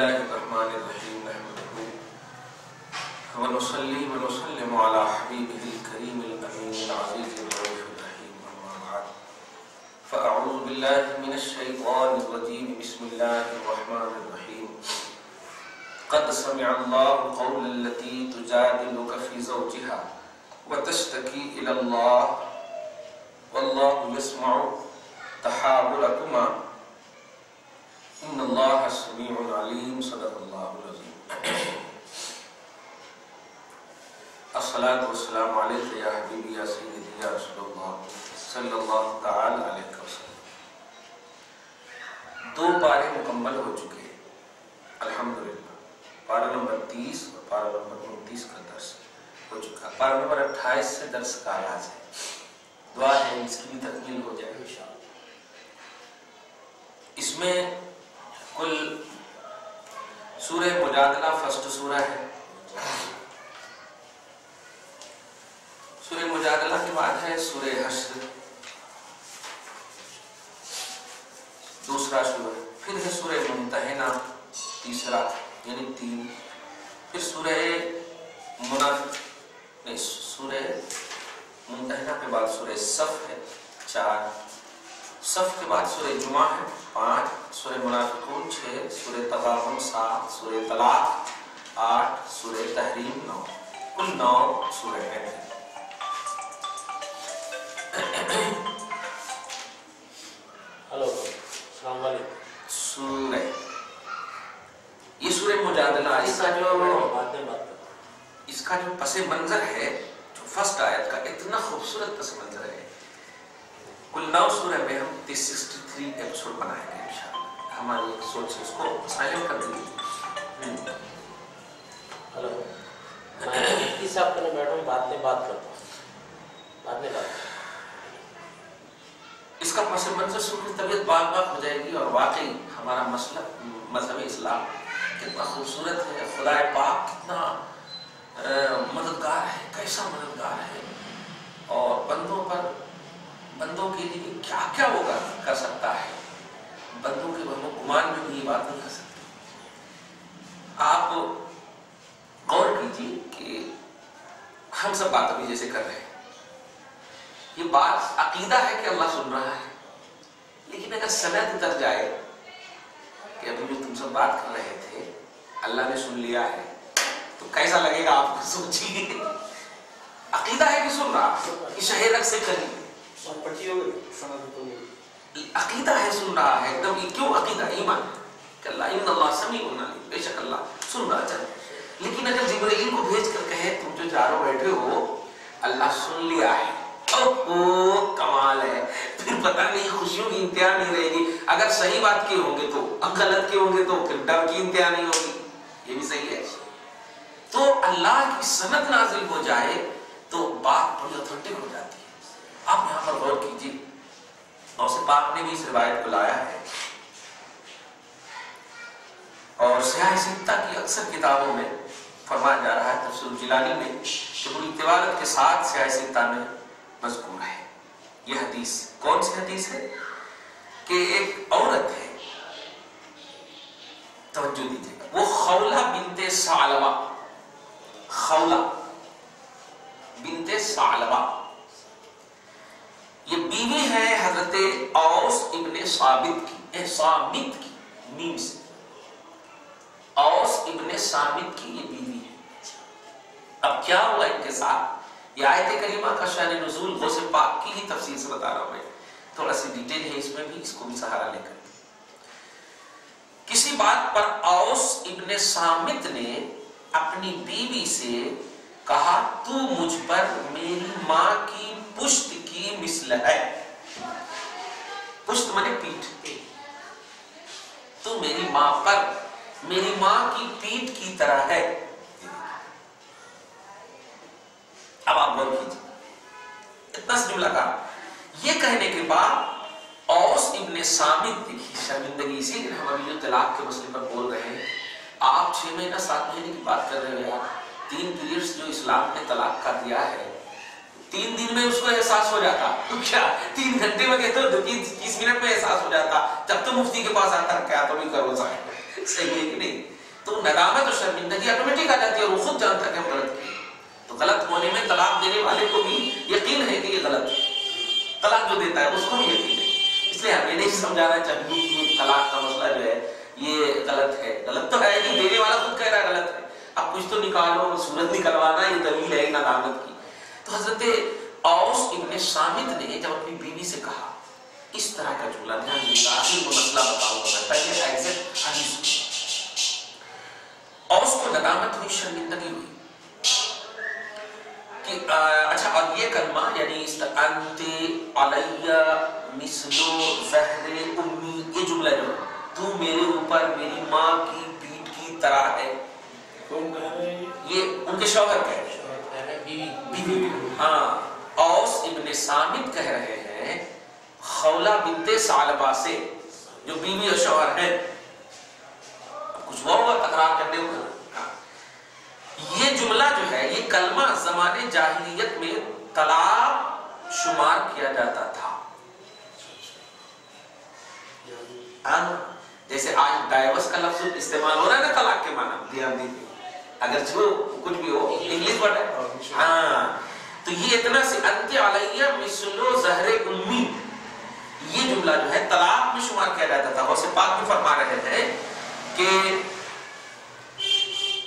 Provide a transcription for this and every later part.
الله الرحمن الرحيم نحمده ونصلي ونسلم على حبيبه الكريم الأمين العزيز الرؤوف الرحيم أما بعد فأعوذ بالله من الشيطان الرجيم بسم الله الرحمن الرحيم قد سمع الله قول التي تجادلك في زوجها وتشتكي إلى الله والله يسمع تحاوركما ان اللہ سمیع علیم صدق اللہ العظیم الصلاۃ والسلام علیک یا حبیبی یا سیدی یا رسول اللہ صلی اللہ تعالی علیہ وسلم۔ 2 پارے مکمل ہو چکے ہیں الحمدللہ۔ پارہ نمبر 30 اور پارہ نمبر 29 کا درس ہو چکا۔ پارہ نمبر 28 سے درس کا آغاز ہے۔ دعا ہے اس کی بھی تکمیل ہو جائے انشاءاللہ۔ اس میں کل سورہ مجادلہ فرسٹ سورہ ہے۔ سورہ مجادلہ کے بعد ہے سورہ حشر دوسرا سورہ، پھر ہے سورہ ممتحنہ تیسرا یعنی 3، پھر سورہ سورہ ممتحنہ کے بعد سورہ صف ہے 4، صف کے بعد سورہ جمعہ ہے 5، سورہ منافقون 6، سورہ تغابن 7، سورہ طلاق 8، سورہ تحریم 9، کل 9 سورہ ہیں۔ ہلو السلام علیکم۔ سورہ یہ سورہ مجادلہ اس کا جو پس منظر ہے، جو فرسٹ آیت کا اتنا خوبصورت پس منظر ہے۔ کل 9 سورہ میں ہم 63 ایپیسوڈ بنائیں گے انشاءاللہ۔ ہماری ایک سوچ ہے، اس کو سائلنٹ کر دیں۔ ہلو میں مفتی صاحب کرنے بیٹھا ہوں، بعد میں بات کرتا ہوں۔ اس کا پس منظر سن کے طبیعت باغ باغ ہو جائے گی، اور واقعی ہمارا مسلک مذہب اسلام کتنا خوبصورت ہے، خدا پاک کتنا مددگار ہے، کیسا مددگار ہے، اور بندوں کے لیے کیا کیا وہ کر سکتا ہے، بندوں کے وہم و گمان میں بھی یہ بات نہیں کر سکتے۔ آپ غور کیجیے کہ ہم سب بات ابھی جیسے کر رہے ہیں، یہ بات عقیدہ ہے کہ اللہ سن رہا ہے، لیکن اگر سند اتر جائے کہ ابھی جو تم سب بات کر رہے تھے اللہ نے سن لیا ہے، تو کیسا لگے گا آپ کو سوچیے۔ عقیدہ ہے کہ سن رہا ہے، یہ شہرت سے کریے، عقیدہ ہے سن رہا ہے ایک دم۔ یہ کیوں عقیدہ؟ ایمان کہ اللہ ان اللہ سمیع علیم، بے شک اللہ سن رہا ہے۔ لیکن اگر جبرائیل کو بھیج کر کہے تم جو چاروں بیٹھے ہو اللہ سن لیا ہے، اوہ کمال ہے، پھر پتہ نہیں خوشیوں کی انتہا نہیں رہے گی۔ اگر صحیح بات کے ہوں گے تو، غلط کے ہوں گے تو پھر ڈر کی انتہا نہیں ہوگی۔ یہ بھی صحیح ہے۔ تو اللہ کی سند نازل ہو جائے تو بات بڑی اتھینٹک ہو جاتی ہے۔ آپ یہاں پر غور کیجیے، غوث پاک نے بھی اس روایت کو لایا ہے، اور سیاہ ستہ کی اکثر کتابوں میں فرمایا جا رہا ہے، تفسیر الجلانی میں کہ بڑی تبارت کے ساتھ سیاہ ستہ میں مذکور ہے یہ حدیث۔ کون سی حدیث ہے؟ کہ ایک عورت ہے، توجہ دیجیے گا، وہ خولہ بنت ثعلبہ، خولہ بنت ثعلبہ، یہ بیوی ہے حضرت اوس ابن صامت کی، میم سے اوس ابن صامت کی یہ بیوی ہے۔ اب کیا ہوا ان کے ساتھ؟ یہ آیت کریمہ کا شان نزول غوث پاک کی ہی تفصیل سے بتا رہا ہوں میں، تھوڑا سی ڈیٹیل ہے اس میں بھی، اس کو بھی سہارا لے کر۔ کسی بات پر اوس ابن صامت نے اپنی بیوی سے کہا تو مجھ پر میری ماں کی پشت کی مثل ہے، پشت منے پیٹھ، تو میری ماں پر میری ماں کی پیٹھ کی طرح ہے۔ اب آپ غور کیجیے، اتنا سے جملہ کہا۔ یہ کہنے کے بعد اوس ابن صامت دیکھیے شرمندگی، اسی لیے ہم ابھی جو طلاق کے مسئلے پر بول رہے ہیں، آپ 6 مہینہ 7 مہینے کی بات کر رہے ہیں، 3 پیریڈز جو اسلام نے طلاق کا دیا ہے، 3 دن میں اس کو احساس ہو جاتا، کیا 3 گھنٹے میں کہتے ہو 30 منٹ میں احساس ہو جاتا، جب تو مفتی کے پاس آتا کیا تو بھی کرو صاحب، صحیح ہے کہ نہیں؟ تو ندامت اور شرمندگی آٹومیٹک آ جاتی ہے اور وہ خود جانتا ہے کہ ہم غلط کیے. تو غلط ہونے میں طلاق دینے والے کو بھی یقین ہے کہ یہ غلط ہے, طلاق جو دیتا ہے اس کو بھی یقین ہے. اس لیے ہم یہ نہیں سمجھانا چاہیے کہ طلاق کا مسئلہ جو ہے یہ غلط ہے. غلط تو ہے کہ دینے والا خود کہہ رہا ہے غلط ہے, اب کچھ تو نکالو, صورت نکلوانا یہ دلیل ہے ندامت کی. تو حضرت اوس ابن صامت نے جب اپنی بیوی سے کہا اس طرح کا جملہ, دھیان دیجیے آخر میں مسئلہ بتاؤں گا میں, پہلے ایگزیکٹ حدیث. اوس کو ندامت ہوئی, شرمندگی ہوئی کہ اچھا, اور یہ کلمہ یعنی انت علیہ مثل زہر امی, یہ جملہ جو تو میرے اوپر میری ماں کی پیٹ کی طرح ہے, یہ ان کے شوہر کہہ رہے ہیں, بیوی. ہاں, اوس ابن صامت کہہ رہے ہیں خولہ بنت ثعلبہ سے جو بیوی اور شوہر ہیں. کچھ وہ ہوگا تکرار کرنے ہوگا. یہ جملہ جو ہے یہ کلمہ زمانے جاہلیت میں طلاق شمار کیا جاتا تھا. جیسے آج ڈائیورس کا لفظ استعمال ہو رہا ہے نا طلاق کے معنی, دھیان دیجیے, اگر جو کچھ بھی ہو انگلش ورڈ ہے. ہاں, تو یہ اتنا سے انت علیہ مثل زہر امی, یہ جملہ جو ہے طلاق میں شمار کیا جاتا تھا. غوث پاک بھی فرما رہے ہیں کہ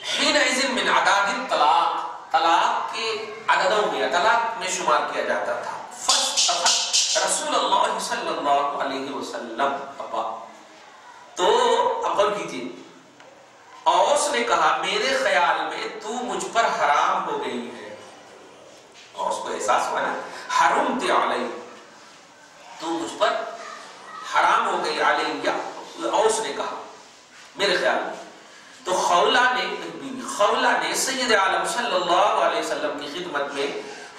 حینئذ من عداد الطلاق, طلاق کے عددوں میں, طلاق میں شمار کیا جاتا تھا. رسول اللہ صلی اللہ علیہ وسلم, تو عقل کیجیے, اوس نے کہا میرے خیال میں تو مجھ پر حرام ہو گئی ہے. اوس کو احساس ہوا نا, حرمت علیہ, تو مجھ پر حرام ہو گئی علیہ, اوس نے کہا میرے خیال میں. تو خولہ نے سید عالم صلی اللہ علیہ وسلم کی خدمت میں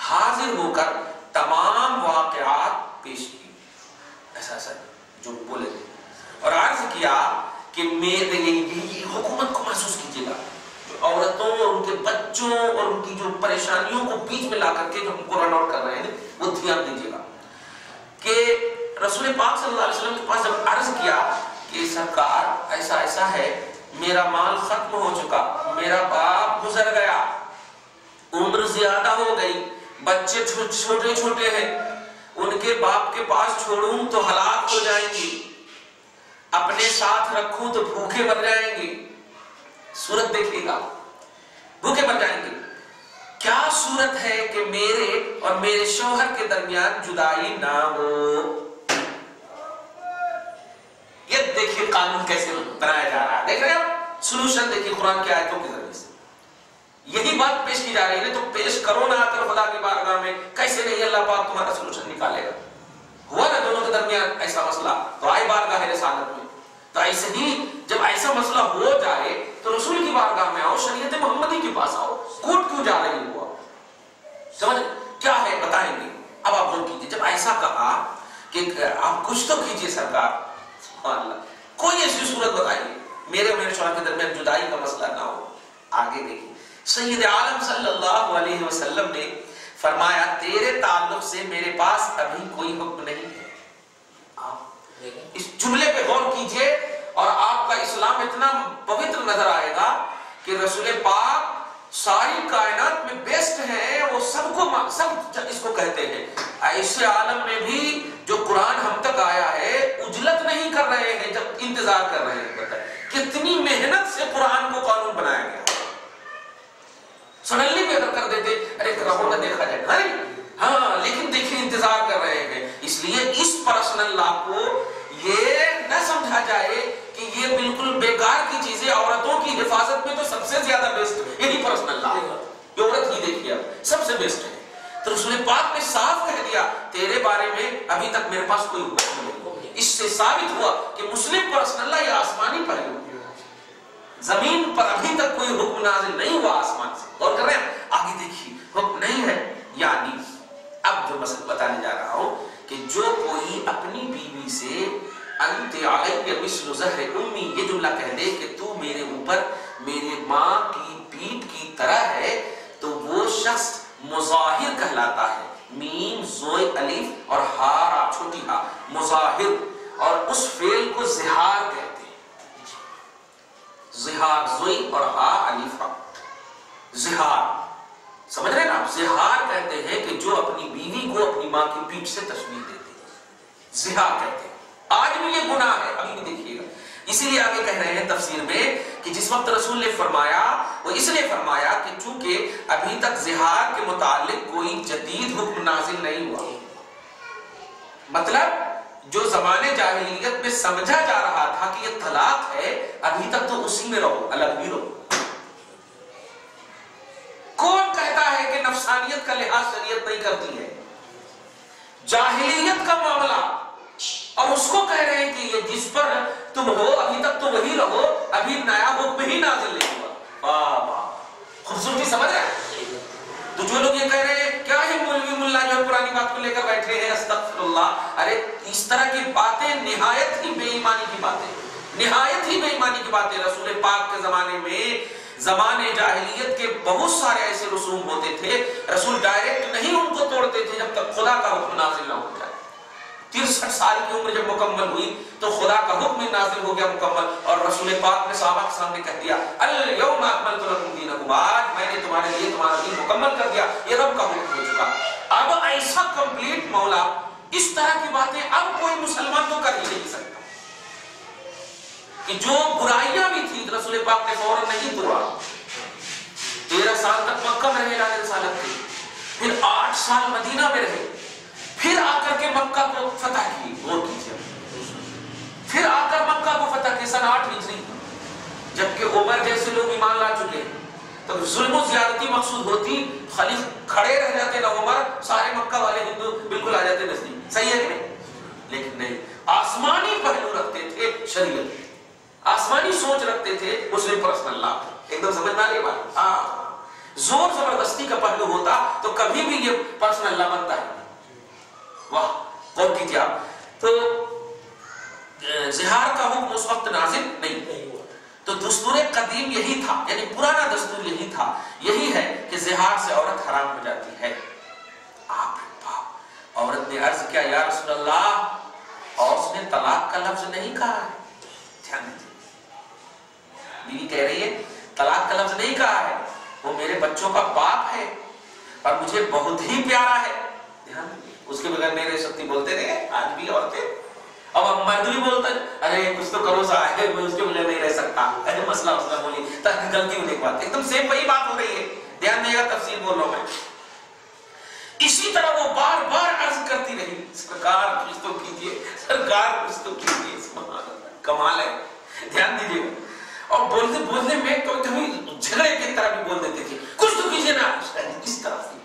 حاضر ہو کر تمام واقعات پیش کی, ایسا جو بولے تھے, اور عرض کیا کہ میرے حکومت کو محسوس کیجیے گا, عورتوں اور ان کے بچوں اور ان کی جو پریشانیوں کو بیچ میں لا کر کے جو ہم کو رن آؤٹ کر رہے ہیں وہ دھیان دیجیے گا کہ رسول پاک صلی اللہ علیہ وسلم کے پاس جب عرض کیا کہ سرکار ایسا ایسا ہے, میرا مال ختم ہو چکا, میرا باپ گزر گیا, عمر زیادہ ہو گئی, بچے چھوٹے چھوٹے ہیں, ان کے باپ کے پاس چھوڑوں تو ہلاک ہو جائیں گے, اپنے ساتھ رکھوں تو بھوکے مر جائیں گے. صورت دیکھیے گا, بھوکے مر جائیں گے. کیا صورت ہے کہ میرے اور میرے شوہر کے درمیان جدائی نہ ہو. یہ دیکھیے قانون کیسے بنایا جا رہا ہے, دیکھ رہے ہیں آپ, سلوشن دیکھیے قرآن کی آیتوں کے ذریعے سے یہی بات پیش کی جا رہی ہے. تو پیش کرو نہ آ کر خدا کی بارگاہ میں, کیسے نہیں اللہ پاک تمہارا سلوشن نکالے گا. ہوا نا دونوں کے درمیان ایسا مسئلہ, تو آئی بارگاہ رسالت میں. تو ایسے ہی جب ایسا مسئلہ ہو جائے تو رسول کی بارگاہ میں آؤ, شریعت محمدی کے پاس آؤ. کوٹ کیوں جا رہی ہوا, سمجھ کیا ہے بتائیں گے. اب آپ غور کیجیے, جب ایسا کہا کہ آپ کچھ تو کیجیے سرکار, سبحان اللہ, کوئی ایسی صورت بتائیے میرے اور میرے شوہر کے درمیان جدائی کا مسئلہ نہ ہو. آگے دیکھیے, سید عالم صلی اللہ علیہ وسلم نے فرمایا تیرے تعلق سے میرے پاس ابھی کوئی حکم نہیں ہے. اس جملے پہ غور کیجئے اور آپ کا اسلام اتنا پوتر نظر آئے گا کہ رسول پاک ساری کائنات میں بیسٹ ہیں, وہ سب اس کو کہتے ہیں. ایسے عالم میں بھی جو قرآن ہم تک آیا ہے اجلت نہیں کر رہے ہیں, جب انتظار کر رہے ہیں. کتنی محنت سے قرآن کو قانون بنایا گیا. سڈنلی بھی اگر کر دیتے ارے کرو نہ دیکھا جائے, نہیں, ہاں, لیکن دیکھیں انتظار کر رہے ہیں. اس لیے اس پرسنل لا کو یہ نہ سمجھا جائے کہ یہ بالکل بیکار کی چیزیں, عورتوں کی حفاظت میں تو سب سے زیادہ بیسٹ یہی پرسنل لا ہے. یہ عورت ہی دیکھیے اب سب سے بیسٹ ہے. تو رسول پاک نے صاف کہہ دیا تیرے بارے میں ابھی تک میرے پاس کوئی حکم نہیں. اس سے ثابت ہوا کہ مسلم پرسنل لا یہ آسمانی پہلو, زمین پر ابھی تک کوئی حکم نازل نہیں ہوا آسمان سے. غور کر رہے ہیں, آگے دیکھیے حکم نہیں ہے. یعنی اب جو مسئلہ بتانے جا رہا ہوں کہ جو کوئی اپنی بیوی سے انت علیہ مثل زہر امی یہ جملہ کہہ دے کہ تو میرے اوپر میرے ماں کی پیٹ کی طرح ہے, تو وہ شخص مظاہر کہلاتا ہے. میم زوئے الف اور ہا چھوٹی ہا, مظاہر, اور اس فعل کو زہار کہتے ہیں. زہار زوئی اور ہا الف ہا. زہار سمجھ رہے نا آپ؟ زہار کہتے ہیں کہ جو اپنی بیوی کو اپنی ماں کی پیٹھ سے تشبیہ دیتے ہیں، زہار کہتے ہیں. آج بھی یہ گناہ ہے، ابھی بھی دیکھیے گا. اسی لیے آگے کہہ رہے ہیں تفسیر میں کہ جس وقت رسول نے فرمایا وہ اس لیے فرمایا کہ چونکہ ابھی تک زہار کے متعلق کوئی جدید حکم نازل نہیں ہوا. مطلب جو زمانے جاہلیت میں سمجھا جا رہا تھا کہ یہ طلاق ہے، ابھی تک تو اسی میں رہو، الگ بھی رہو. کون کہتا ہے کہ نفسانیت کا لحاظ شریعت نہیں کرتی ہے؟ جاہلیت کا معاملہ، اور اس کو کہہ رہے ہیں کہ یہ جس پر تم ہو ابھی تک تو وہی رہو، ابھی نیا حکم ہی نازل نہیں ہوا. واہ واہ، خوبصورتی سمجھ رہے ہیں؟ تو جو لوگ یہ کہہ رہے ہیں کیا یہ مولوی ملا جو پرانی بات کو لے کر بیٹھے ہیں، استغفر اللہ. ارے اس طرح کی باتیں نہایت ہی بے ایمانی کی باتیں، نہایت ہی بے ایمانی کی باتیں. رسول پاک کے زمانے میں، زمانے جاہلیت کے بہت سارے ایسے رسوم ہوتے تھے، رسول ڈائریکٹ نہیں ان کو توڑتے تھے جب تک خدا کا حکم نازل نہ ہو جائے. 63 سال کی عمر جب مکمل ہوئی تو خدا کا حکم نازل ہو گیا مکمل، اور رسول پاک نے صحابہ کے سامنے کہہ دیا الیوم اکملت لکم دینکم، آج میں نے تمہارے لیے تمہارا دین مکمل کر دیا. یہ رب کا حکم ہو چکا. اب ایسا کمپلیٹ مولا، اس طرح کی باتیں اب کوئی مسلمان تو کر ہی نہیں سکتا. کہ جو برائیاں بھی تھیں رسول پاک نے فوراً نہیں توڑا. 13 سال تک مکہ میں رہے اعلان رسالت کے، پھر 8 سال مدینہ میں رہے، پھر آ کر کے مکہ کو فتح کی. غور کیجیے، پھر آ کر مکہ کو فتح کی سن 8 ہجری، جبکہ عمر جیسے لوگ ایمان لا چکے. تو ظلم و زیادتی مقصود ہوتی، خلیف کھڑے رہ جاتے نہ عمر، سارے مکہ والے ہندو بالکل آ جاتے نزدیک. صحیح ہے کہ نہیں؟ لیکن نہیں، آسمانی پہلو رکھتے تھے شریعت، آسمانی سوچ رکھتے تھے مسلم پرسنل لا. ایک دم سمجھ میں آ رہی بات؟ ہاں، زور زبردستی کا پہلو ہوتا تو کبھی بھی یہ پرسنل لا بنتا ہے. واہ، غور کیجیے آپ. تو زہار کا حکم اس وقت نازل نہیں ہوا. تو دستور قدیم یہی تھا، یعنی پرانا دستور یہی تھا، یہی ہے کہ زہار سے عورت حرام ہو جاتی ہے. آپ عورت نے عرض کیا یا رسول اللہ، اور اس نے طلاق کا لفظ نہیں کہا ہے. دھیان دیجیے، بیوی کہہ رہی ہے طلاق کا لفظ نہیں کہا ہے، وہ میرے بچوں کا باپ ہے اور مجھے بہت ہی پیارا ہے. دھیان دیجیے، اس کے بغیر نہیں رہ سکتی. بولتے رہے آج بھی عورتیں. اب مرد بھی بولتا ہے ارے کچھ تو کرو سا ہے، میں اس کے بغیر نہیں رہ سکتا. ارے مسئلہ بولی تاکہ غلطی ہونے کی بات ایک دم سیم وہی بات ہو رہی ہے. دھیان دے گا، تفسیر بول رہا ہوں میں. اسی طرح وہ بار بار عرض کرتی رہی سرکار کچھ تو کیجیے، سرکار کچھ تو کیجیے. کمال ہے. دھیان دیجیے. اور بولتے بولنے میں کبھی جھگڑے کی طرح بھی بول دیتے تھے، کچھ تو کیجیے نا. اس طرح سے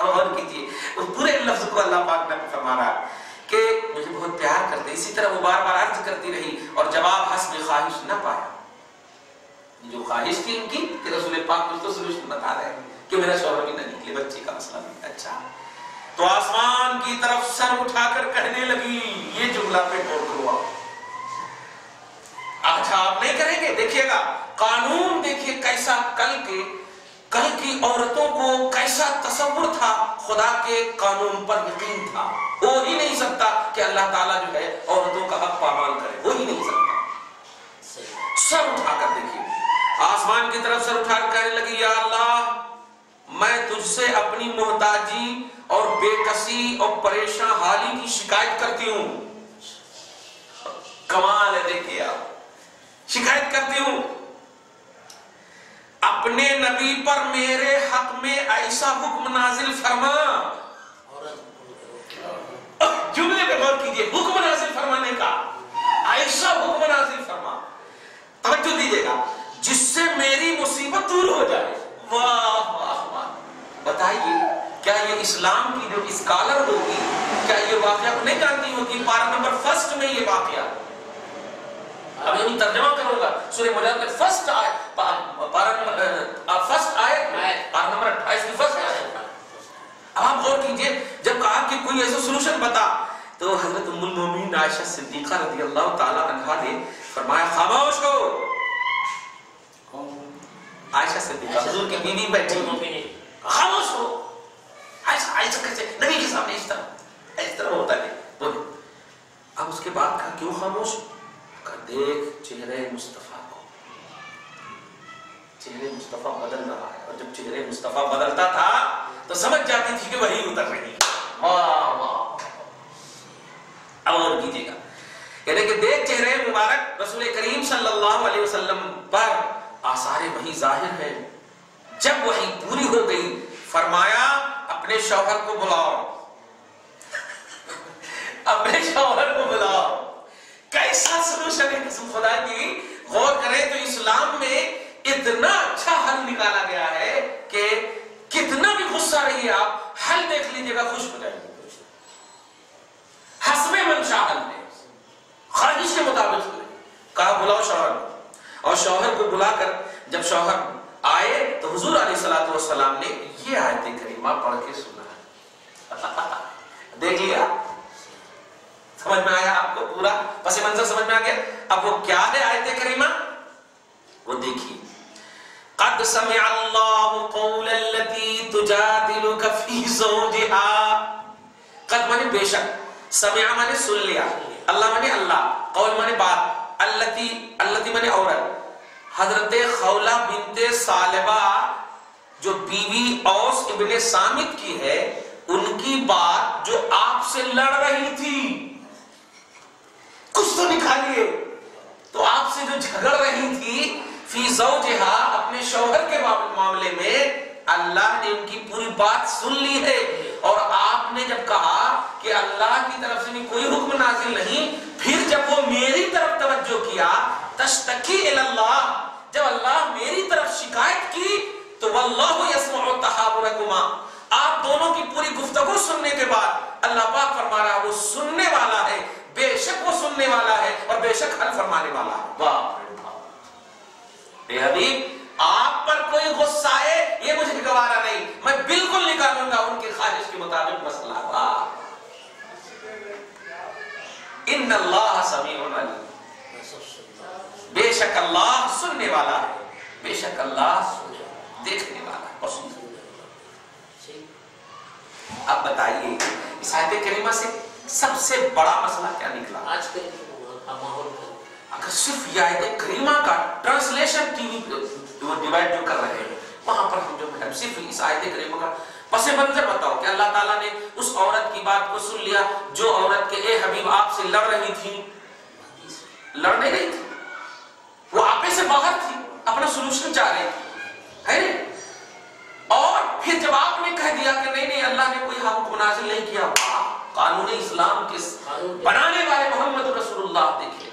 اور کیجیے. اس پورے لفظ کو اللہ پاک نے فرما رہا کہ مجھے بہت پیار کرتے. اسی طرح وہ بار بار عرض کرتی رہی اور جواب حسب خواہش نہ پایا. جو خواہش تھی ان کی کہ رسول پاک کچھ تو سلوشن بتا رہے ہیں کہ میرا شوہر بھی نہ نکلے، بچے کا مسئلہ بھی. اچھا، تو آسمان کی طرف سر اٹھا کر کہنے لگی یہ جملہ پہ غور کرو. اچھا آپ نہیں کریں گے؟ دیکھیے گا قانون، دیکھیے کیسا کل کی عورتوں کو کیسا تصور تھا، خدا کے قانون پر یقین تھا. ہو ہی نہیں سکتا کہ اللہ تعالیٰ جو ہے عورتوں کا حق پامال کرے، ہو ہی نہیں سکتا. سر اٹھا کر دیکھیے، آسمان کی طرف سر اٹھا کر کہنے لگی یا اللہ، میں تجھ سے اپنی محتاجی اور بے کسی اور پریشان حالی کی شکایت کرتی ہوں. کمال ہے، دیکھیے آپ، شکایت کرتی ہوں اپنے نبی پر میرے حق میں ایسا حکم نازل فرما. جملے پہ غور کیجیے، حکم نازل فرمانے کا، ایسا حکم نازل فرما، توجہ دیجیے گا، جس سے میری مصیبت دور ہو جائے. واہ واہ واہ. بتائیے کیا یہ اسلام کی جو اسکالر ہوگی کیا یہ واقعہ کو نہیں جانتی ہوگی؟ پارہ نمبر 1 میں یہ واقعہ، اب یہ ترجمہ کروں گا سورہ مجادلہ فرسٹ آیت، پارہ نمبر فرسٹ آیت میں، پارہ نمبر 28 کی فرسٹ آیت. اب آپ غور کیجئے، جب کہا کہ کوئی ایسا سلوشن بتا تو حضرت ام المومنین عائشہ صدیقہ رضی اللہ تعالی عنہا نے فرمایا خاموش ہو. عائشہ صدیقہ حضور کی بیوی بیٹھی ہوئی، خاموش ہو. عائشہ کیسے نبی کے سامنے اس طرح ہوتا ہے بولے. اب اس کے بعد کہا کیوں خاموش؟ دیکھ چہرے مصطفیٰ کو، چہرے مصطفیٰ بدل رہا ہے، اور جب چہرے مصطفیٰ بدلتا تھا تو سمجھ جاتی تھی کہ وہی اتر رہی ہے۔ اور کیجیے گا، یعنی کہ دیکھ چہرے مبارک رسول کریم صلی اللہ علیہ وسلم پر آثار وحی ظاہر ہے۔ جب وحی پوری ہو گئی فرمایا اپنے شوہر کو بلاؤ، اپنے شوہر کو بلاؤ۔ کیسا سلوشن ہے قسم خدا کی، غور کریں تو اسلام میں اتنا اچھا حل نکالا گیا ہے کہ کتنا بھی غصہ رہیے آپ، حل دیکھ لیجئے گا، خوش ہو جائے گا۔ حسب منشاء حل ہے، خواہش کے مطابق کہا بلاؤ شوہر کو، اور شوہر کو بلا کر جب شوہر آئے تو حضور علیہ السلام نے یہ آیت کریمہ پڑھ کے سنا۔ دیکھ لیا، سمجھ میں آیا آپ کو؟ پورا پس منظر سمجھ میں آ گیا؟ اب وہ کیا ہے آیت کریمہ؟ وہ دیکھیے، قد سمع اللہ قول التي تجادلك في زوجها۔ قد مانے بے شک، سمع مانے سن لیا، اللہ مانے اللہ، قول مانے بات، التي مانے عورت، حضرت خولہ بنت ثعلبہ جو بیوی اوس ابن صامت کی ہے، ان کی بات جو آپ سے لڑ رہی تھی، کچھ تو نکالیے، تو آپ سے جو جھگڑ رہی تھی، فی زوجہا اپنے شوہر کے معاملے میں، اللہ نے ان کی پوری بات سن لی ہے۔ اور آپ نے جب کہا کہ اللہ کی طرف سے بھی کوئی حکم نازل نہیں، پھر جب وہ میری طرف توجہ کیا، تشتکی الی اللہ، جب اللہ میری طرف شکایت کی تو واللہ یسمع تحاورکما، آپ دونوں کی پوری گفتگو سننے کے بعد اللہ پاک فرما رہا وہ سننے والا ہے، بے شک وہ سننے والا ہے اور بے شک حل فرمانے والا ہے۔ واہ اے حبیب، آپ پر کوئی غصہ آئے یہ مجھے گوارا نہیں، میں بالکل نکالوں گا ان کی خواہش کے مطابق مسئلہ۔ واہ، ان اللہ سمیع علیم، بے شک اللہ سننے والا ہے، بے شک اللہ دیکھنے والا ہے۔ اب بتائیے اس آیت کریمہ سے سب سے بڑا مسئلہ کیا نکلا؟ آج کے ماحول اگر صرف یہ آیت کریمہ کا ٹرانسلیشن ٹی وی ڈیوائڈ جو کر رہے ہیں وہاں پر ہم جو ہے صرف اس آیت کریمہ کا پس منظر بتاؤ کہ اللہ تعالیٰ نے اس عورت کی بات کو سن لیا جو عورت کے اے حبیب آپ سے لڑ رہی تھی، لڑ نہیں رہی تھی، وہ آپے سے باہر تھی، اپنا سلوشن چاہ رہی تھی، ہے نہیں؟ اور پھر جب آپ نے کہہ دیا کہ نہیں اللہ نے کوئی حکم نازل نہیں کیا، قانون اسلام کے بنانے والے محمد رسول اللہ دیکھیں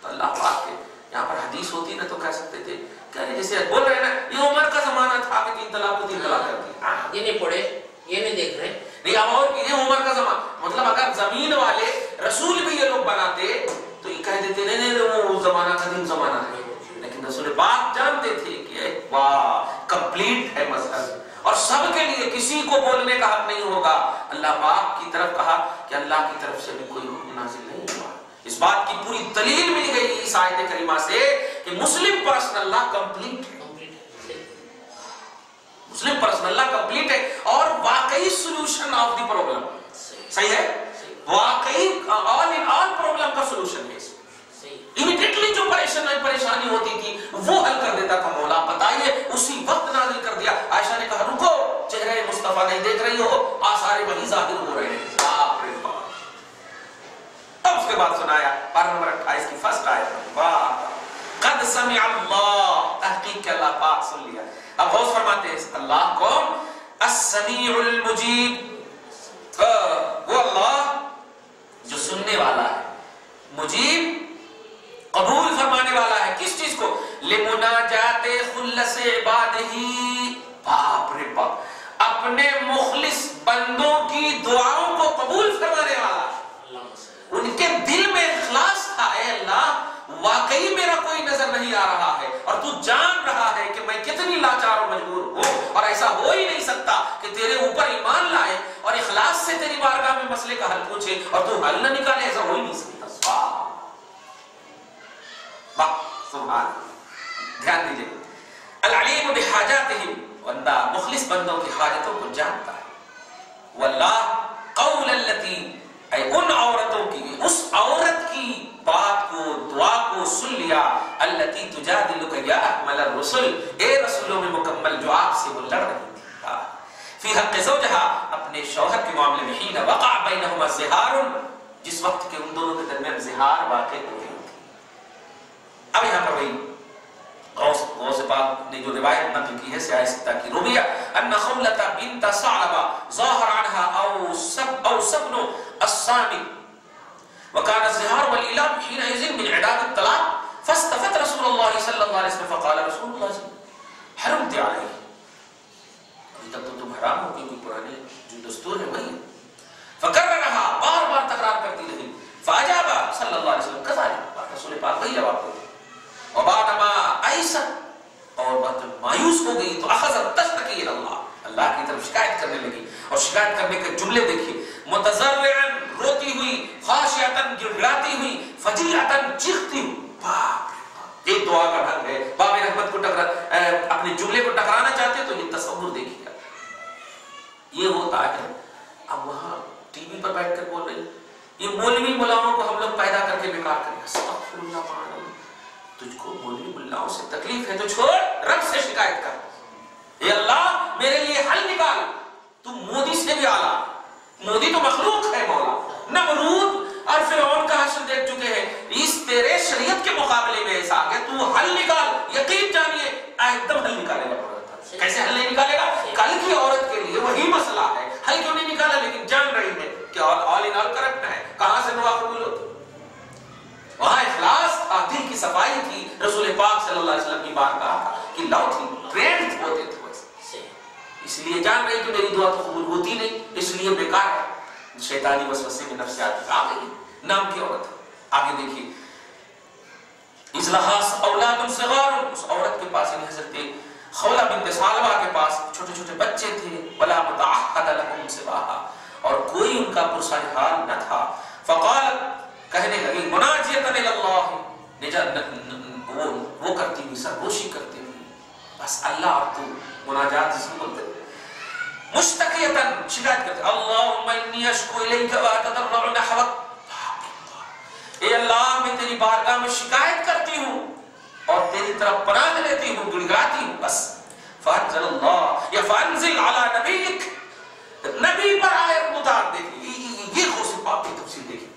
تو اللہ پاک کے یہاں پر حدیث ہوتی نا تو کہہ سکتے تھے کہ جیسے بول رہے ہیں نا یہ عمر کا زمانہ تھا کہ 3 طلاق کو 3 طلاق کر دیا، یہ نہیں پڑھے، یہ نہیں دیکھ رہے نہیں، اب اور یہ عمر کا زمانہ مطلب اگر زمین والے رسول بھی یہ لوگ بناتے تو یہ کہہ دیتے نہیں وہ زمانہ قدیم زمانہ ہے، لیکن رسول پاک جانتے تھے کہ واہ کمپلیٹ ہے مذہب اور سب کے لیے کسی کو بولنے کا حق نہیں ہوگا۔ اللہ پاک کی طرف کہا کہ اللہ کی طرف سے بھی کوئی حکم نازل نہیں ہوا۔ اس بات کی پوری دلیل مل گئی اس آیت کریمہ سے کہ مسلم پرسن اللہ کمپلیٹ ہے، مسلم پرسن اللہ کمپلیٹ ہے اور واقعی سلوشن آف دی پرابلم، صحیح ہے، واقعی آل ان آل پرابلم کا سلوشن ہے۔ امیڈیٹلی جو پریشانی ہوتی تھی وہ حل کر دیتا تھا مولا، بتائیے اسی وقت نازل کر دیا۔ عائشہ نے کہا رکو، چہرے مصطفیٰ نہیں دیکھ رہی ہو، آثار وحی ظاہر ہو رہے ہیں۔ اب اس کے بعد سنایا پارہ نمبر 28 کی فرسٹ آیت، واہ قد سمع اللہ، تحقیق کہ اللہ پاک سن لیا۔ اب غوث فرماتے ہیں اللہ کون؟ السمیع المجیب، وہ اللہ جو سننے والا ہے، مجیب قبول فرمانے والا ہے، کس چیز کو؟ لمناجات خلص عبادہ، باپ رے باپ، اپنے مخلص بندوں کی دعاؤں کو قبول فرمانے والا، ان کے دل میں اخلاص تھا، اے اللہ واقعی میرا کوئی نظر نہیں آ رہا ہے اور تو جان رہا ہے کہ میں کتنی لاچار و مجبور ہوں اور ایسا ہو ہی نہیں سکتا کہ تیرے اوپر ایمان لائے اور اخلاص سے تیری بارگاہ میں مسئلے کا حل پوچھے اور تو حل نہ نکالے، ایسا ہو ہی نہیں سکتا۔ سبحان، دھیان دیجئے، العلیم بحاجاتہم، بندہ مخلص بندوں کی حاجتوں کو جانتا ہے، واللہ قول التی، اے ان عورتوں کی، اس عورت کی بات کو، دعا کو سن لیا، التی تجادلک یا اکمل الرسل، اے سے وہ لڑ رہی تھی فی حق زوجہا اپنے شوہر کے معاملے میں حین وقع بینہما الزہار جس وقت کے ان دونوں کے درمیان زہار واقع ہو گئی تھی. اب یہاں پر وہی غوث پاک نے جو روایت نقل کی ہے سیاہ ستہ کی رویہ ان خولۃ بنت ثعلبہ ظاہر عنها او سبن الصامت وكان الزهار والإيلام حينئذ من عداد الطلاق فاستفت رسول الله صلى الله عليه وسلم فقال رسول الله صلى الله عليه وسلم حرمت عليه ابھی تک تو تم حرام ہو کیونکہ پرانے جو دستور ہے وہی فکررها بار بار تکرار کرتی رہی فاجاب صلی اللہ علیہ وسلم كذلك رسول پاک وہی جواب دیتے وبعدما ایست اور بات مایوس ہو گئی تو اخذت تشتکی الى اللہ کی طرف شکایت کرنے لگی اور شکایت کرنے کے جملے دیکھیے متضرعا روتی ہوئی خاشعتا گڑگڑاتی ہوئی فجیعتا چیختی ہوئی. ایک دعا کا ڈھنگ ہے باب رحمت کو اپنے جملے کو ٹکرانا چاہتے تو یہ تصور دیکھیے گا یہ ہوتا ہے. اب وہاں ٹی وی پر بیٹھ کر بول رہے یہ مولوی ملاؤں کو ہم لوگ پیدا کر کے بیکار کریں استغفر اللہ معلوم تجھ کو مولوی ملاؤں سے تکلیف ہے تو چھوڑ رب سے شکایت کر اے اللہ میرے لیے حل نکال. تو مودی سے بھی اعلیٰ مودی تو مخلوق ہے مولا نمرود اور فرعون کا حشر دیکھ چکے ہیں اس تیرے شریعت کے مقابلے میں ایسا کہ تو حل نکال یقین جانیے ایک دم حل نکالے گا. کیسے حل نہیں نکالے گا کل کی عورت کے لیے وہی مسئلہ ہے حل کیوں نہیں نکالا لیکن جان رہی ہے کہ آل ان آل کریکٹ ہے کہاں سے دعا قبول ہوتی وہاں اخلاص تھا دل کی صفائی تھی رسول پاک صلی اللہ علیہ وسلم کی بارگاہ کی لو تھی ٹرینڈ ہوتے تھے اس لیے جان رہی کہ میری دعا تو قبول ہوتی نہیں اس لیے بیکار ہے شیطانی وسوسے میں نفسیات آ گئی نام کی عورت آگے دیکھیے اذلحاس اولاد صغار اس عورت کے پاس حضرت خولہ بنت ثعلبہ کے پاس چھوٹے چھوٹے بچے تھے ولا متعهد لهم سواها اور کوئی ان کا پرسان حال نہ تھا فقالت کہنے لگی مناجیتا اللہ وہ کرتی ہوئی سرگوشی کرتی ہوئی بس اللہ اور تو مناجات جس کو بولتے مشتقیتاً شکایت کرتے اللہم انی اشکو الیک واتضرع نحوک اے اللہ میں تیری بارگاہ میں شکایت کرتی ہوں اور تیری طرف پناہ لیتی ہوں گڑگڑاتی ہوں بس فانزل اللہ یا فانزل علی نبیک نبی پر آیت اتار دیکھی یہ غوث پاک کی تفسیر دیکھی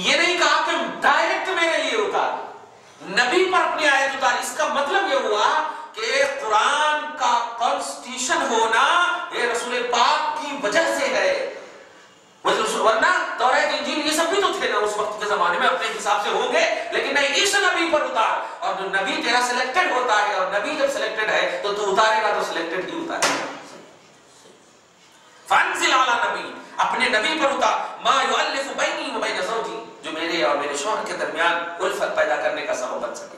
یہ نہیں کہا کہ ڈائریکٹ میرے لیے اتار نبی پر اپنی آیت اتار اس کا مطلب یہ ہوا کہ قرآن کا کانسٹیٹیوشن ہونا یہ رسول پاک کی وجہ سے ہے ورنہ تورات انجیل یہ سب بھی تو تھے نا اس وقت کے زمانے میں اپنے حساب سے ہو گئے لیکن نہیں اس نبی پر اتار اور جو نبی تیرا سلیکٹڈ ہوتا ہے اور نبی جب سلیکٹڈ ہے تو اتارے گا تو سلیکٹڈ ہی اتارے گا فانزل علی نبی اپنے نبی پر اتار ما یؤلف بینی و بین زوجی جو میرے اور میرے شوہر کے درمیان الفت پیدا کرنے کا سبب بن سکے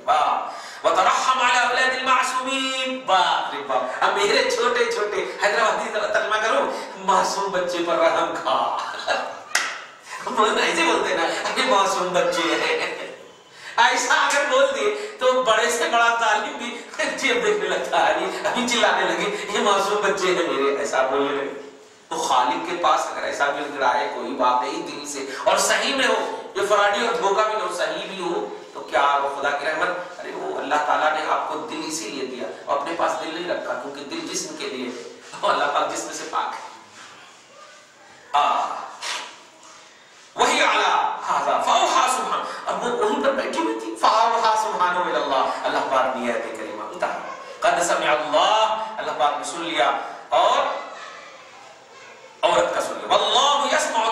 وترحم على اولاد المعصومین باپ رے باپ اب میرے چھوٹے چھوٹے حیدرآبادی ترجمہ کرو معصوم بچے پر رحم کھا ایسے بولتے نا یہ معصوم بچے ہیں ایسا اگر بول دیے تو بڑے سے بڑا تعلیم بھی جیب دیکھنے لگتا ہے ابھی چلانے لگے یہ معصوم بچے ہیں میرے ایسا بولنے لگے تو خالق کے پاس اگر ایسا مل رہا ہے کوئی بات نہیں دل سے اور صحیح میں ہو یہ فراڈی اور دھوکہ بھی ہو صحیح بھی ہو تو کیا وہ خدا کی رحمت ارے وہ اللہ تعالیٰ نے آپ کو دل اسی لیے دیا اور اپنے پاس دل نہیں رکھا کیونکہ دل جسم کے لیے اور اللہ پاک جسم سے پاک ہے وہی اعلیٰ فاوحا سبحان اب وہ وہیں پر بیٹھی ہوئی تھی فاوحا سبحانہ اللہ اللہ پاک نے آیت کریمہ اتارا قد سمع اللہ پاک نے سن لیا اور عورت کا سن لیا واللہ یسمع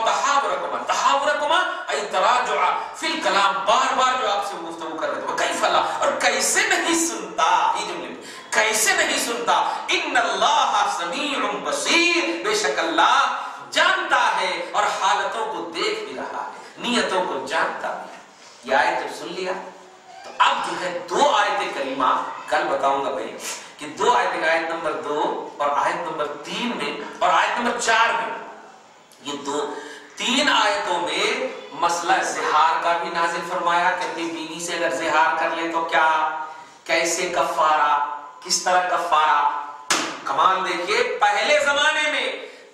تحاورکما ای تراجع فی الکلام بار بار جو آپ سے گفتگو کر رہے تھے کیف لا اور کیسے نہیں سنتا یہ جملے کیسے نہیں سنتا ان اللہ سمیع بصیر بے شک اللہ جانتا ہے اور حالتوں کو دیکھ بھی رہا ہے نیتوں کو جانتا بھی یہ آیت جب سن لیا تو اب جو ہے دو آیت کریمہ کل بتاؤں گا بھائی کہ دو آیت آیت نمبر 2 اور آیت نمبر 3 میں اور آیت نمبر 4 میں یہ دو تین آیتوں میں مسئلہ زہار کا بھی نازل فرمایا کہ اپنی بیوی سے اگر زہار کر لے تو کیا کیسے کفارہ کس طرح کفارہ کمال دیکھیے پہلے زمانے میں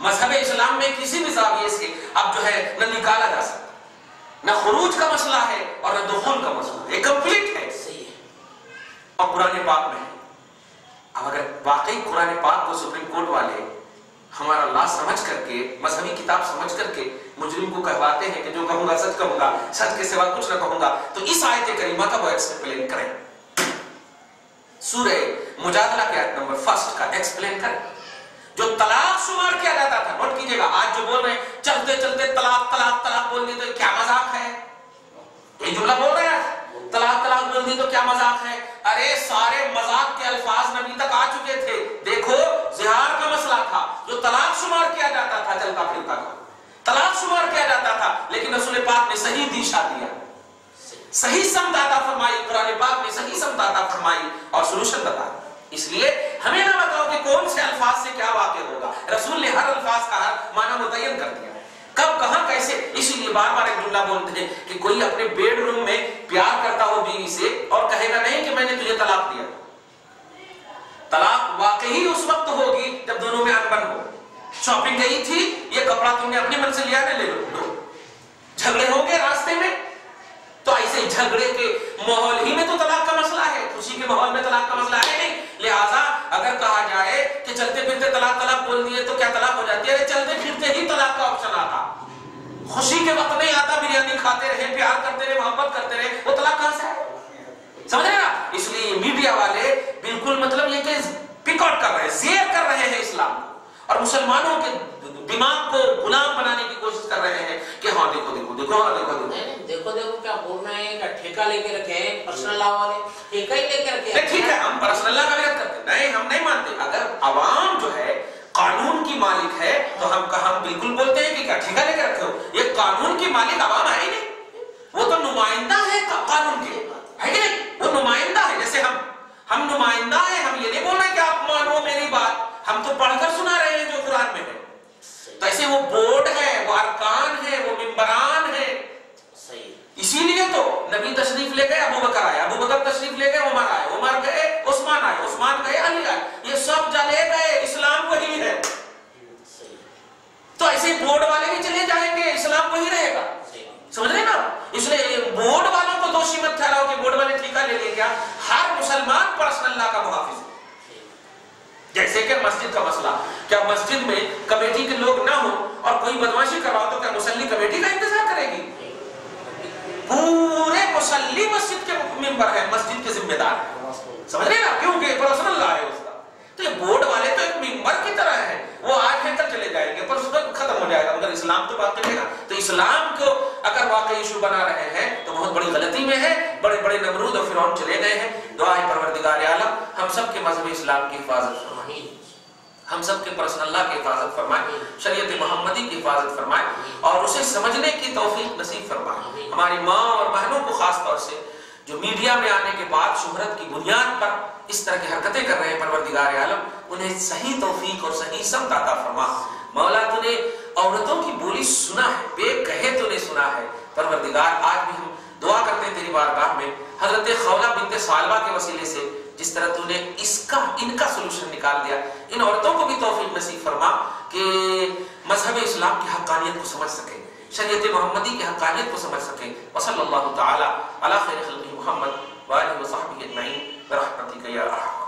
مذہب اسلام میں کسی بھی زاویے سے اب جو ہے نہ نکالا جا سکتا، نہ خروج کا مسئلہ ہے اور نہ دخول کا مسئلہ ہے، یہ کمپلیٹ ہے اور قرآن پاک میں ہے۔ اب اگر واقعی قرآن پاک کو سپریم کورٹ والے ہمارا لا سمجھ کر کے، مذہبی کتاب سمجھ کر کے مجرم کو کہواتے ہیں کہ جو کہوں گا سچ کہوں گا، سچ کے سوا کچھ نہ کہوں گا، تو اس آیت کریمہ کا وہ ایکسپلین کریں، سورہ مجادلہ کے آیت نمبر 1 کا ایکسپلین کریں۔ جو طلاق شمار کیا جاتا تھا، نوٹ کیجئے گا، آج جو بول رہے ہیں چلتے چلتے طلاق طلاق طلاق بول دی تو کیا مذاق ہے؟ یہ جملہ بول رہے ہیں طلاق طلاق بول دی تو کیا مذاق ہے؟ ارے سارے مذاق کے الفاظ نبی تک آ چکے تھے۔ دیکھو زہار کا مسئلہ تھا، جو طلاق شمار کیا جاتا تھا چلتا پھرتا کا، طلاق شمار کیا جاتا تھا، لیکن رسول پاک نے صحیح دیشا دیا، صحیح سمت عطا فرمائی، قرآن پاک نے صحیح سمت عطا فرمائی اور سولوشن بتایا۔ اس لیے ہمیں نہ بتاؤ کہ کون سے الفاظ سے کیا واقع ہوگا، رسول نے ہر الفاظ کا ہر معنی متعین کر دیا، کب کہاں کیسے۔ اسی لیے بار بار ایک جملہ بولتے ہیں کہ کوئی اپنے بیڈ روم میں پیار کرتا ہو بیوی سے اور کہے گا نہیں کہ میں نے تجھے طلاق دیا، طلاق واقعی اس وقت ہوگی جب دونوں میں انبن ہو۔ شاپنگ گئی تھی، یہ کپڑا تم نے اپنی من سے لیا، نہ لے لو، جھگڑے ہوں گے راستے میں، تو ایسے جھگڑے کے ماحول ہی میں تو طلاق کا مسئلہ ہے، خوشی کے ماحول میں طلاق کا مسئلہ ہے نہیں۔ لہٰذا اگر کہا جائے کہ چلتے پھرتے طلاق طلاق بول دیے تو کیا طلاق ہو جاتی ہے؟ چلتے پھرتے ہی طلاق کا آپشن آتا، خوشی کے وقت نہیں آتا، بریانی کھاتے رہے، پیار کرتے رہے، محبت کرتے رہے، وہ طلاق کہاں سے ہے؟ سمجھ رہے نا؟ اس لیے میڈیا والے بالکل مطلب یہ کہ پک آؤٹ کر رہے ہیں، زیر کر رہے ہیں اسلام کو، اور مسلمانوں کے دماغ کو غلام بنانے کی کوشش کر رہے ہیں کہ ہاں دیکھو دیکھو دیکھو ہاں دیکھو دیکھو دیکھو دیکھو کیا بول رہے ہیں کہ ٹھیکہ لے کے رکھے ہیں، پرسنل لا والے ٹھیکہ ہی لے کے رکھے ہیں۔ ٹھیک ہے، ہم پرسنل لا کا ویرت کرتے ہیں، نہیں ہم نہیں مانتے۔ اگر عوام جو ہے قانون کی مالک ہے تو ہم بالکل بولتے ہیں کہ کیا ٹھیکہ لے کے رکھے ہو، یہ قانون کی مالک عوام ہے ہی نہیں، وہ تو نمائندہ ہے قانون کے، ہے کہ نہیں؟ وہ نمائندہ ہے، جیسے ہم نمائندہ ہیں، ہم یہ نہیں بول رہے کہ آپ مانو میری بات، ہم تو پڑھ کر سنا رہے ہیں جو قرآن میں ہے۔ تو ایسے وہ بورڈ ہے، وہ ارکان ہے، وہ ممبران ہے۔ اسی لیے تو نبی تشریف لے گئے، ابو بکر آئے، ابو بکر تشریف لے گئے، عمر آئے، عمر گئے، عثمان آئے، عثمان گئے، علی آئے، یہ سب چلے گئے، اسلام وہی ہے۔ تو ایسے بورڈ والے بھی چلے جائیں گے، اسلام وہی رہے گا، سمجھ رہے نا؟ اس لیے بورڈ والوں کو دوشی مت ٹھہراؤ کہ بورڈ والے ٹھیکہ لے لیں۔ کیا ہر مسلمان پرسنل لا کا محافظ ہے۔ جیسے کہ مسجد کا مسئلہ، کیا مسجد میں کمیٹی کے لوگ نہ ہوں اور کوئی بدماشی کرواؤ تو کیا مسلی کمیٹی کا انتظار کرے گی؟ پورے مسلی مسجد کے ممبر ہیں، مسجد کے ذمہ دار ہیں، سمجھ رہے نا؟ کیونکہ پرسنل لا ہے اس کا۔ تو یہ بورڈ والے تو ایک ممبر کی طرح ہیں، وہ آج ہے کل چلے جائیں گے، پر صبح ختم ہو جائے گا، مگر اسلام تو باقی رہے گا۔ تو اسلام کو اگر واقعی ایشو بنا رہے ہیں تو بہت بڑی غلطی میں ہے، بڑے بڑے نمرود اور فرعون چلے گئے ہیں۔ دعا ہے پروردگار عالم ہم سب کے مذہب اسلام کی حفاظت فرمائے، ہم سب کے پرسنل لا کی حفاظت فرمائے، شریعت محمدی کی حفاظت فرمائے اور اسے سمجھنے کی توفیق نصیب فرمائے۔ ہماری ماں اور بہنوں کو خاص طور سے جو میڈیا میں آنے کے بعد شہرت کی بنیاد پر اس طرح کی حرکتیں کر رہے ہیں، پروردگار عالم انہیں صحیح توفیق اور صحیح سمت عطا فرما۔ مولا تو نے عورتوں کی بولی سنا ہے، بے کہے تو نے سنا ہے، پروردگار آج بھی ہم دعا کرتے ہیں تیری بارگاہ میں حضرت خولہ بنت ثعلبہ کے وسیلے سے جس طرح تو نے ان کا سولوشن نکال دیا، ان عورتوں کو بھی توفیق نصیب فرما کہ مذہب اسلام کی حقانیت کو سمجھ سکیں، شریعت محمدی کی حقانیت کو سمجھ سکیں۔ وصلی اللہ تعالی علی خیر خلق محمد وآلہ وصحبہ اجمعین برحمتک یا ارحم۔